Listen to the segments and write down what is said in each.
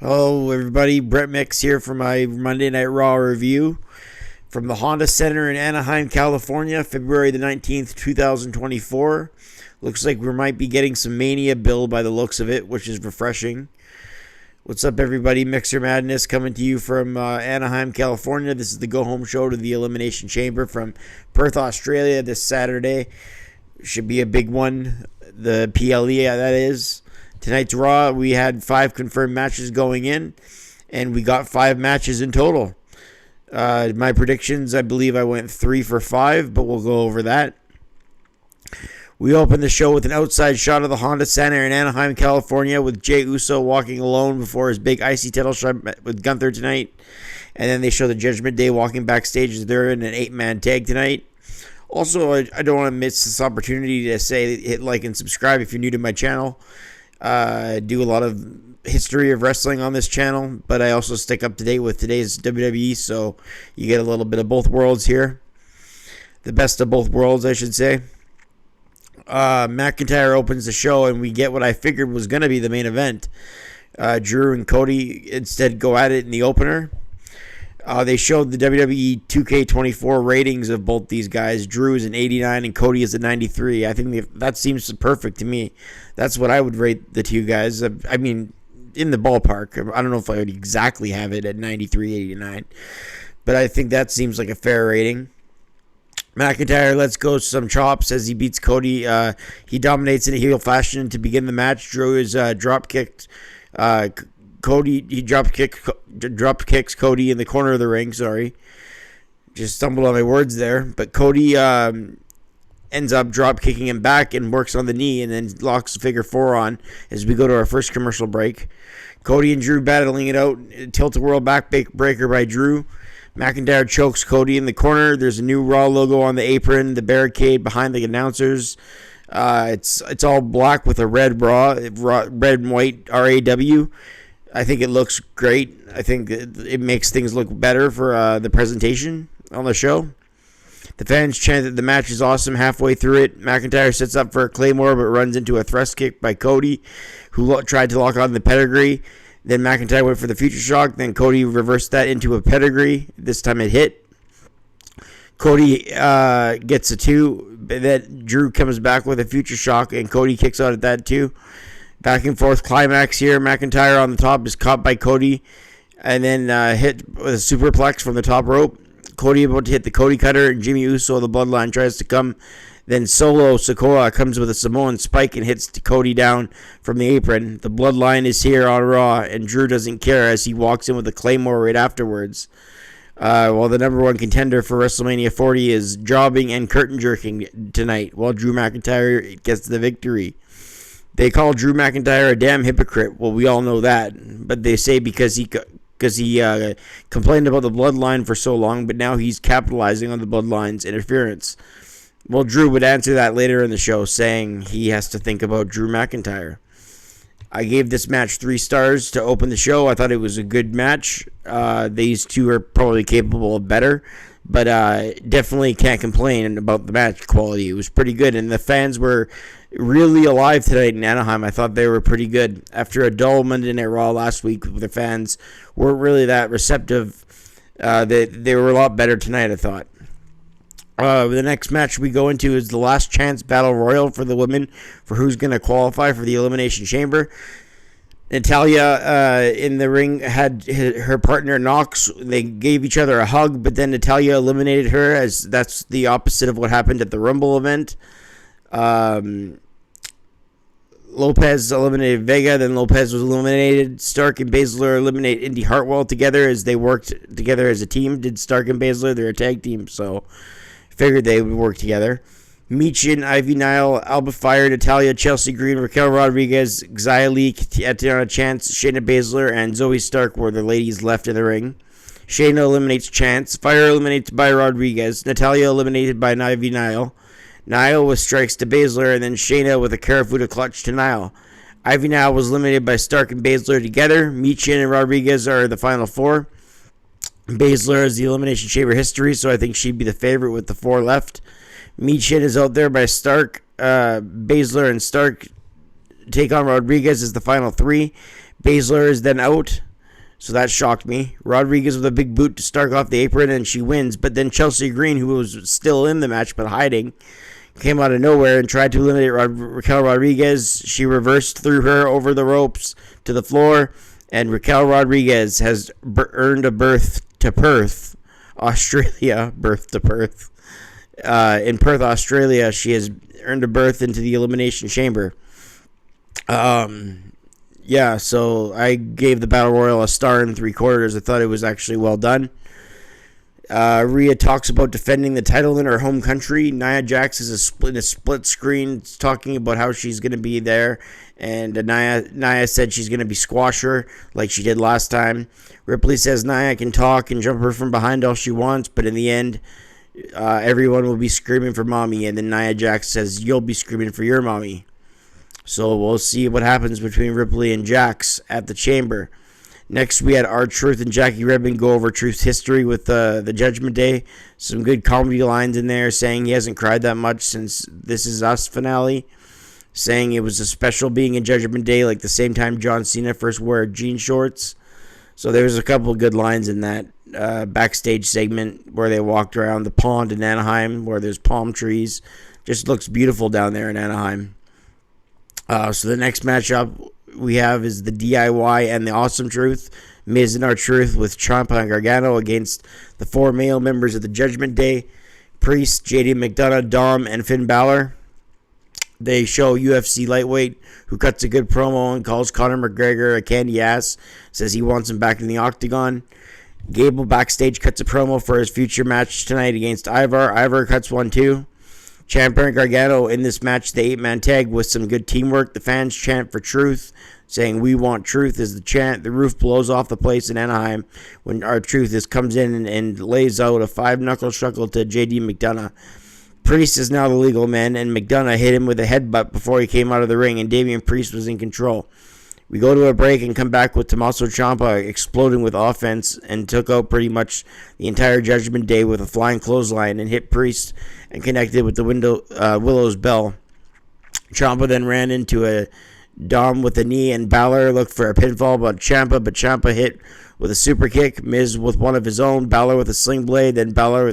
Hello, everybody. Brett Mix here for my Monday Night Raw review from the Honda Center in Anaheim, California, February the 19th, 2024. Looks like we might be getting some Mania build by the looks of it, which is refreshing. What's up, everybody? Mixer Madness coming to you from Anaheim, California. This is the Go Home show to the Elimination Chamber from Perth, Australia this Saturday. Should be a big one. The PLE, that is. Tonight's Raw, we had 5 confirmed matches going in, and we got 5 matches in total. My predictions, I believe I went 3 for 5, but we'll go over that. We opened the show with an outside shot of the Honda Center in Anaheim, California, with Jey Uso walking alone before his big IC title shot with Gunther tonight. And then they show the Judgment Day walking backstage as they're in an 8-man tag tonight. Also, I don't want to miss this opportunity to say hit like and subscribe if you're new to my channel. I do a lot of history of wrestling on this channel, but I also stick up to date with today's WWE, so you get a little bit of both worlds here. The best of both worlds, I should say. McIntyre opens the show, and we get what I figured was going to be the main event. Drew and Cody instead go at it in the opener. They showed the WWE 2K24 ratings of both these guys. Drew is an 89 and Cody is a 93. I think that seems perfect to me. That's what I would rate the two guys. I mean, in the ballpark. I don't know if I would exactly have it at 93, 89. But I think that seems like a fair rating. McIntyre lets go some chops as he beats Cody. He dominates in a heel fashion to begin the match. Drew is drop kicked. Cody, he drop kicks Cody in the corner of the ring. Sorry, just stumbled on my words there. But Cody ends up drop kicking him back and works on the knee, and then locks the figure 4 on as we go to our first commercial break. Cody and Drew battling it out. Tilt-a-whirl backbreaker by Drew. McIntyre chokes Cody in the corner. There's a new Raw logo on the apron. The barricade behind the announcers. It's all black with a red and white RAW. I think it looks great. I think it makes things look better for the presentation on the show. The fans chant that the match is awesome halfway through it. McIntyre sets up for a Claymore but runs into a thrust kick by Cody, who tried to lock on the pedigree. Then McIntyre went for the future shock. Then Cody reversed that into a pedigree. This time it hit. Cody gets a 2. Then Drew comes back with a future shock, and Cody kicks out at that too. Back and forth climax here. McIntyre on the top is caught by Cody and then hit with a superplex from the top rope. Cody about to hit the Cody cutter, and Jimmy Uso, the Bloodline, tries to come. Then Solo Sikoa comes with a Samoan spike and hits Cody down from the apron. The Bloodline is here on Raw, and Drew doesn't care as he walks in with a Claymore right afterwards. While the number 1 contender for WrestleMania 40 is jobbing and curtain jerking tonight, while Drew McIntyre gets the victory. They call Drew McIntyre a damn hypocrite. Well, we all know that. But they say because he complained about the Bloodline for so long, but now he's capitalizing on the Bloodline's interference. Well, Drew would answer that later in the show, saying he has to think about Drew McIntyre. I gave this match 3 stars to open the show. I thought it was a good match. These two are probably capable of better, but definitely can't complain about the match quality. It was pretty good, and the fans were really alive tonight in Anaheim. I thought they were pretty good. After a dull Monday Night Raw last week, the fans weren't really that receptive. They were a lot better tonight, I thought. The next match we go into is the Last Chance Battle Royal for the women, for who's going to qualify for the Elimination Chamber. Natalya in the ring had her partner Nox. They gave each other a hug, but then Natalya eliminated her, as that's the opposite of what happened at the Rumble event. Lopez eliminated Vega, then Lopez was eliminated. Stark and Baszler eliminate Indy Hartwell together as they worked together as a team. Did Stark and Baszler, they're a tag team, so figured they would work together. Michin, Ivy Nile, Alba Fire, Natalya, Chelsea Green, Raquel Rodriguez, Xia Li, Tatiana Chance, Shayna Baszler, and Zoe Stark were the ladies left in the ring. Shayna eliminates Chance. Fire eliminates by Rodriguez. Natalya eliminated by Ivy Nile. Nile with strikes to Baszler, and then Shayna with a Karafuda clutch to Nile. Ivy Nile was eliminated by Stark and Baszler together. Michin and Rodriguez are the final 4. Baszler is the Elimination Chamber history, so I think she'd be the favorite with the 4 left. Michin is out there by Stark. Baszler and Stark take on Rodriguez as the final 3. Baszler is then out. so that shocked me. Rodriguez with a big boot to Stark off the apron, and she wins. But then Chelsea Green, who was still in the match but hiding, came out of nowhere and tried to eliminate Raquel Rodriguez. She reversed through her over the ropes to the floor, and Raquel Rodriguez has earned a berth to Perth, Australia. Berth to Perth. In Perth, Australia, she has earned a berth into the Elimination Chamber. Yeah, so I gave the Battle Royal a star and 3/4. I thought it was actually well done. Rhea talks about defending the title in her home country. Nia Jax is in a split screen talking about how she's going to be there. And Nia said she's going to be squash her like she did last time. Ripley says Nia can talk and jump her from behind all she wants, but in the end, everyone will be screaming for mommy. And then Nia Jax says, you'll be screaming for your mommy. So we'll see what happens between Ripley and Jax at the Chamber. Next, we had R-Truth and Jackie Redmond go over Truth's history with the Judgment Day. Some good comedy lines in there, saying he hasn't cried that much since This Is Us finale. Saying it was a special being in Judgment Day, like the same time John Cena first wore jean shorts. So there was a couple of good lines in that backstage segment where they walked around the pond in Anaheim, where there's palm trees. Just looks beautiful down there in Anaheim. So the next matchup we have is the DIY and the Awesome Truth. Miz and R-Truth with Ciampa and Gargano against the 4 male members of the Judgment Day. Priest, JD McDonough, Dom, and Finn Balor. They show UFC lightweight who cuts a good promo and calls Conor McGregor a candy ass. Says he wants him back in the octagon. Gable backstage cuts a promo for his future match tonight against Ivar. Ivar cuts one too. Ciampa and Gargano in this match, the 8-man tag with some good teamwork. The fans chant for Truth, saying we want Truth is the chant. The roof blows off the place in Anaheim when R-Truth comes in and lays out a 5-knuckle shuckle to JD McDonough. Priest is now the legal man, and McDonough hit him with a headbutt before he came out of the ring, and Damian Priest was in control. We go to a break and come back with Tommaso Ciampa exploding with offense and took out pretty much the entire Judgment Day with a flying clothesline and hit Priest and connected with the Willow's Bell. Ciampa then ran into a Dom with a knee, and Balor looked for a pinfall but Ciampa hit with a super kick. Miz with one of his own, Balor with a sling blade, then Balor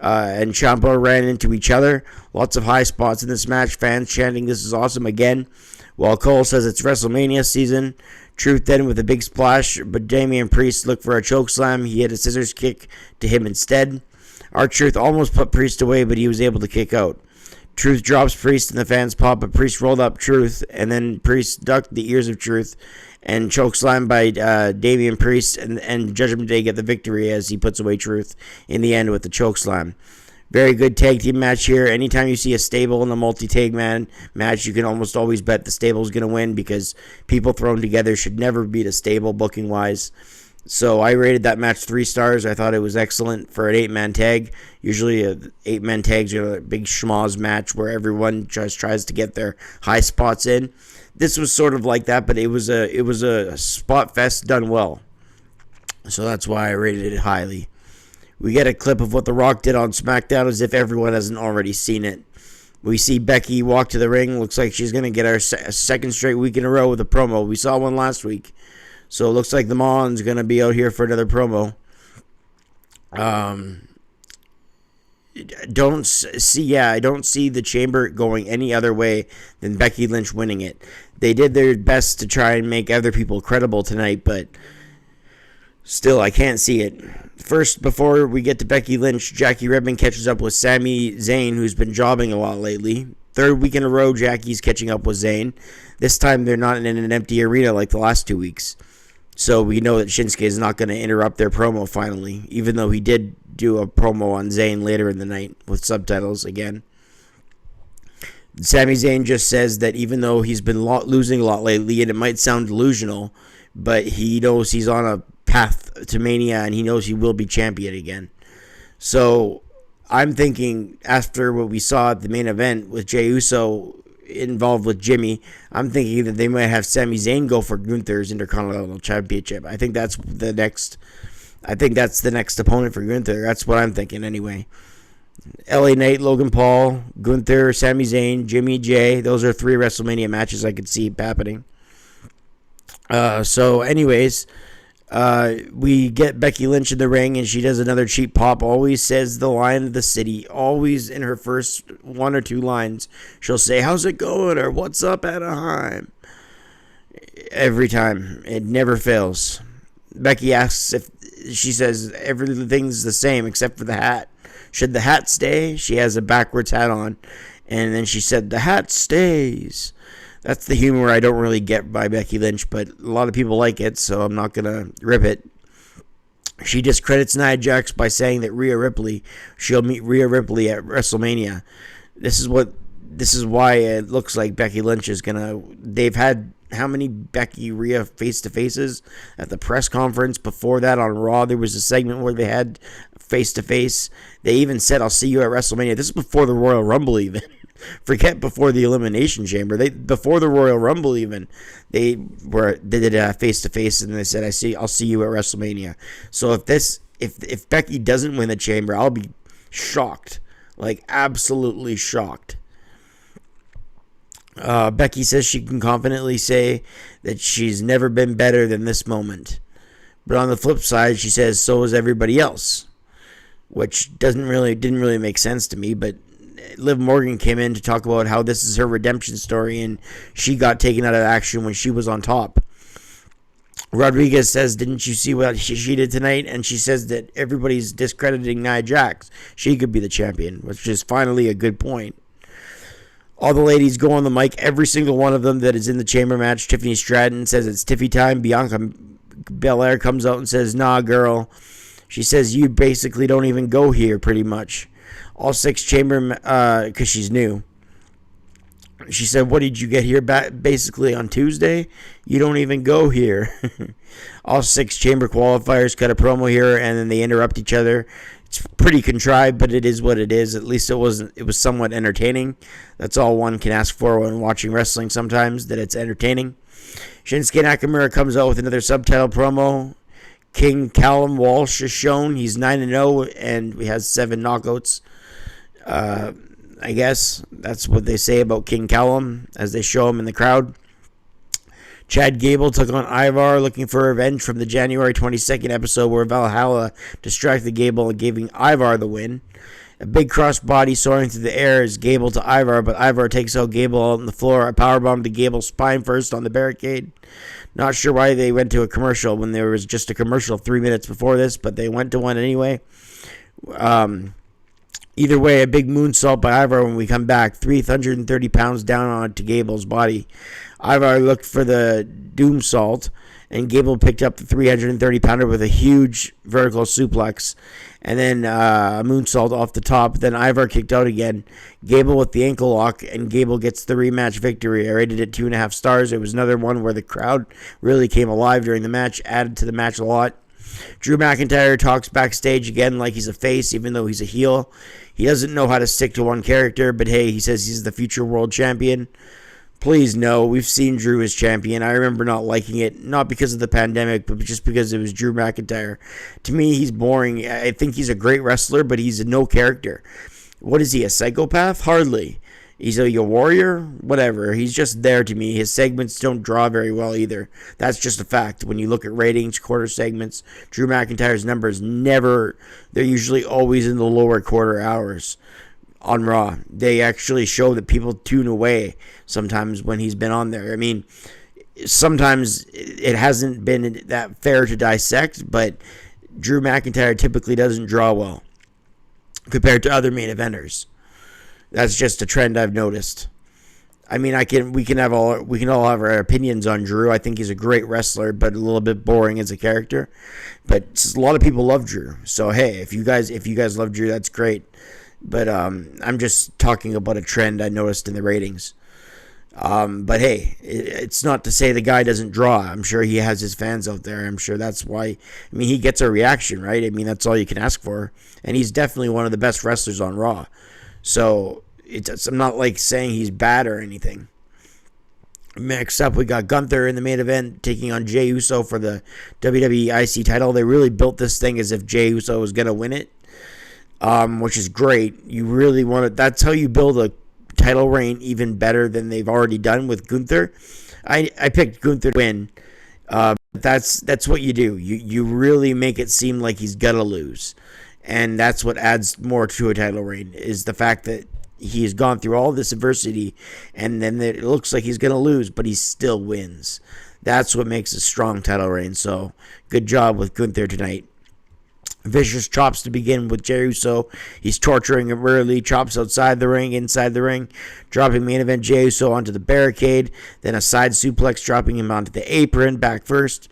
and Ciampa ran into each other. Lots of high spots in this match. Fans chanting, "This is awesome" again. While Cole says it's WrestleMania season. Truth then with a big splash, but Damian Priest looked for a chokeslam. He hit a scissors kick to him instead. R-Truth almost put Priest away, but he was able to kick out. Truth drops Priest and the fans pop, but Priest rolled up Truth, and then Priest ducked the ears of Truth and chokeslam by Damian Priest, and Judgment Day get the victory as he puts away Truth in the end with the chokeslam. Very good tag team match here. Anytime you see a stable in a multi-tag match, you can almost always bet the stable's going to win because people thrown together should never beat a stable booking-wise. So I rated that match 3 stars. I thought it was excellent for an 8-man tag. Usually 8-man tags are a big schmoz match where everyone just tries to get their high spots in. This was sort of like that, but it was a spot fest done well. So that's why I rated it highly. We get a clip of what The Rock did on SmackDown as if everyone hasn't already seen it. We see Becky walk to the ring. Looks like she's going to get her second straight week in a row with a promo. We saw one last week. So it looks like the Mon's going to be out here for another promo. I don't see the Chamber going any other way than Becky Lynch winning it. They did their best to try and make other people credible tonight, but still, I can't see it. First, before we get to Becky Lynch, Jackie Redmond catches up with Sami Zayn, who's been jobbing a lot lately. 3rd week in a row, Jackie's catching up with Zayn. This time, they're not in an empty arena like the last 2 weeks. So we know that Shinsuke is not going to interrupt their promo finally, even though he did do a promo on Zayn later in the night with subtitles again. Sami Zayn just says that even though he's been losing a lot lately, and it might sound delusional, but he knows he's on a path to Mania, and he knows he will be champion again. So I'm thinking after what we saw at the main event with Jey Uso involved with Jimmy, I'm thinking that they might have Sami Zayn go for Gunther's Intercontinental Championship. I think that's the next opponent for Gunther. That's what I'm thinking anyway. LA Knight, Logan Paul, Gunther, Sami Zayn, Jimmy, Jay. Those are 3 WrestleMania matches I could see happening. So anyways, We get Becky Lynch in the ring, and she does another cheap pop. Always says the line of the city. Always in her first one or two lines, she'll say, "How's it going?" or "What's up, Anaheim?" Every time. It never fails. Becky asks if she says everything's the same except for the hat. Should the hat stay? She has a backwards hat on. And then she said, "The hat stays." That's the humor I don't really get by Becky Lynch, but a lot of people like it, so I'm not going to rip it. She discredits Nia Jax by saying that she'll meet Rhea Ripley at WrestleMania. This is why it looks like Becky Lynch is going to... They've had how many Becky-Rhea face-to-faces at the press conference? Before that on Raw, there was a segment where they had face-to-face. They even said, "I'll see you at WrestleMania." This is before the Royal Rumble even. Forget before the Elimination Chamber. Before the Royal Rumble even, they did a face-to-face, and they said, I'll see you at WrestleMania." So if Becky doesn't win the Chamber, I'll be shocked. Like, absolutely shocked. Becky says she can confidently say that she's never been better than this moment. But on the flip side, she says so is everybody else, which didn't really make sense to me. But Liv Morgan came in to talk about how this is her redemption story, and she got taken out of action when she was on top. Rodriguez says, "Didn't you see what she did tonight?" And she says that everybody's discrediting Nia Jax. She could be the champion, which is finally a good point. All the ladies go on the mic, every single one of them that is in the chamber match. Tiffany Stratton says it's Tiffy time. Bianca Belair comes out and says, "Nah, girl." She says, "You basically don't even go here," pretty much. All six chamber, because she's new. She said, "What did you get here basically on Tuesday? You don't even go here." All six chamber qualifiers cut a promo here, and then they interrupt each other. It's pretty contrived, but it is what it is. At least it was somewhat entertaining. That's all one can ask for when watching wrestling sometimes, that it's entertaining. Shinsuke Nakamura comes out with another subtitle promo. King Callum Walsh is shown. He's 9-0, and he has 7 knockouts. I guess that's what they say about King Callum as they show him in the crowd. Chad Gable took on Ivar, looking for revenge from the January 22nd episode where Valhalla distracted Gable and giving Ivar the win. A big crossbody soaring through the air is Gable to Ivar, but Ivar takes out Gable on the floor. A powerbomb to Gable's spine first on the barricade. Not sure why they went to a commercial when there was just a commercial 3 minutes before this, but they went to one anyway. Either way, a big moonsault by Ivar when we come back. 330 pounds down onto Gable's body. Ivar looked for the doom salt, and Gable picked up the 330-pounder with a huge vertical suplex, and then a moonsault off the top. Then Ivar kicked out again. Gable with the ankle lock, and Gable gets the rematch victory. I rated it 2.5 stars. It was another one where the crowd really came alive during the match, added to the match a lot. Drew McIntyre talks backstage again like he's a face, even though he's a heel. He doesn't know how to stick to one character, but hey, he says he's the future world champion. Please no, we've seen Drew as champion. I remember not liking it, not because of the pandemic, but just because it was Drew McIntyre. To me, he's boring. I think he's a great wrestler, but he's no character. What is he, a psychopath? Hardly. He's a warrior? Whatever. He's just there to me. His segments don't draw very well either. That's just a fact. When you look at ratings, quarter segments, Drew McIntyre's numbers they're usually always in the lower quarter hours. On Raw, they actually show that people tune away sometimes when he's been on there. I mean, sometimes it hasn't been that fair to dissect, but Drew McIntyre typically doesn't draw well compared to other main eventers. That's just a trend I've noticed. I mean, we can all have our opinions on Drew. I think he's a great wrestler, but a little bit boring as a character. But a lot of people love Drew. So hey, if you guys love Drew, that's great. But I'm just talking about a trend I noticed in the ratings. But hey, it's not to say the guy doesn't draw. I'm sure he has his fans out there. I'm sure that's why. I mean, he gets a reaction, right? I mean, that's all you can ask for. And he's definitely one of the best wrestlers on Raw. So I'm not like saying he's bad or anything. Next up, we got Gunther in the main event taking on Jey Uso for the WWE IC title. They really built this thing as if Jey Uso was going to win it. Which is great. You really want it. That's how you build a title reign even better than they've already done with Gunther. I picked Gunther to win. That's what you do. You really make it seem like he's gonna lose, and that's what adds more to a title reign, is the fact that he's gone through all this adversity, and then it looks like he's gonna lose, but he still wins. That's what makes a strong title reign. So good job with Gunther tonight. Vicious chops to begin with Jey Uso. He's torturing him early. Chops outside the ring, inside the ring. Dropping main event Jey Uso onto the barricade. Then a side suplex, dropping him onto the apron, back first.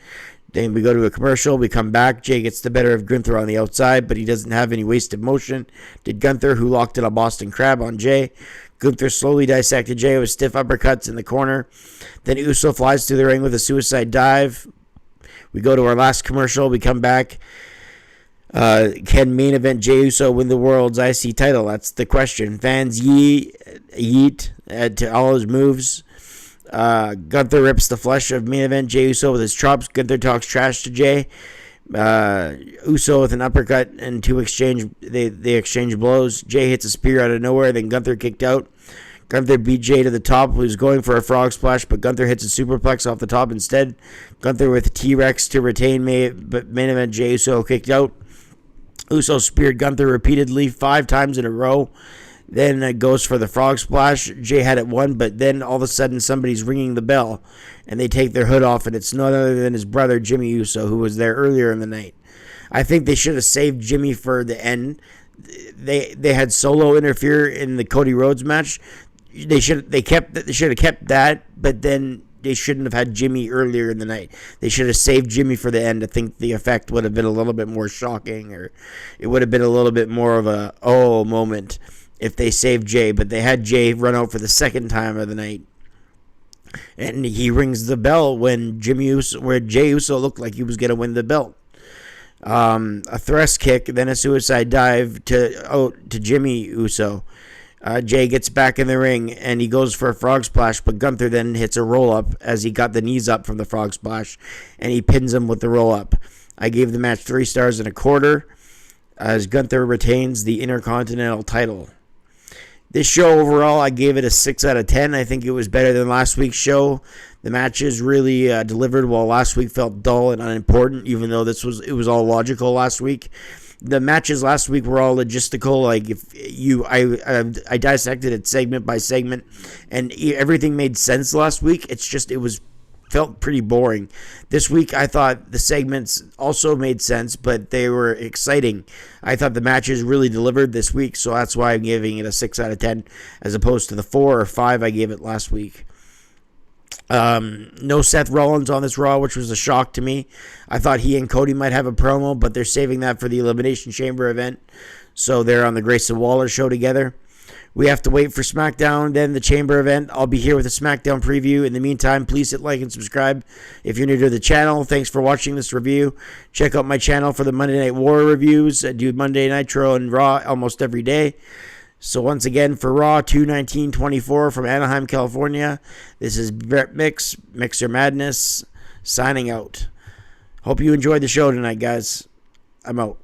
Then we go to a commercial. We come back. Jey gets the better of Gunther on the outside, but he doesn't have any wasted motion. Did Gunther, who locked in a Boston Crab on Jey. Gunther slowly dissected Jey with stiff uppercuts in the corner. Then Uso flies through the ring with a suicide dive. We go to our last commercial. We come back. Can main event Jey Uso win the world's IC title? That's the question. Fans yeet to all his moves. Gunther rips the flesh of main event Jey Uso with his chops. Gunther talks trash to Jey. Uso with an uppercut, and they exchange blows. Jey hits a spear out of nowhere, then Gunther kicked out. Gunther beat Jey to the top, who was going for a frog splash, but Gunther hits a superplex off the top instead. Gunther with T-Rex to retain but main event Jey Uso kicked out. Uso speared Gunther repeatedly 5 times in a row. Then goes for the frog splash. Jey had it won, but then all of a sudden somebody's ringing the bell, and they take their hood off, and it's none other than his brother Jimmy Uso, who was there earlier in the night. I think they should have saved Jimmy for the end. They had Solo interfere in the Cody Rhodes match. They should have kept that, but then they shouldn't have had Jimmy earlier in the night. They should have saved Jimmy for the end. I think the effect would have been a little bit more shocking, or it would have been a little bit more of a moment if they saved Jey. But they had Jey run out for the second time of the night, and he rings the bell when Jey Uso looked like he was going to win the belt. A thrust kick, then a suicide dive to Jimmy Uso. Jey gets back in the ring, and he goes for a frog splash, but Gunther then hits a roll-up as he got the knees up from the frog splash, and he pins him with the roll-up. I gave the match 3 stars and a quarter, as Gunther retains the Intercontinental title. This show overall, I gave it a 6 out of 10. I think it was better than last week's show. The matches really delivered, while last week felt dull and unimportant, even though it was all logical last week. The matches last week were all logistical. Like, I dissected it segment by segment, and everything made sense last week. It's just felt pretty boring. This week, I thought the segments also made sense, but they were exciting. I thought the matches really delivered this week, so that's why I'm giving it a 6 out of 10, as opposed to the 4 or 5 I gave it last week. No Seth Rollins on this Raw, which was a shock to me. I thought he and Cody might have a promo, but they're saving that for the Elimination Chamber event, so they're on the Grayson Waller show together. We have to wait for SmackDown, then the Chamber event. I'll be here with a SmackDown preview. In the meantime, please hit like and subscribe if you're new to the channel. Thanks for watching this review. Check out my channel for the Monday Night War reviews. I do Monday Nitro and Raw almost every day. So once again, for Raw 2/19/24 from Anaheim, California, this is Brett Mixer Madness, signing out. Hope you enjoyed the show tonight, guys. I'm out.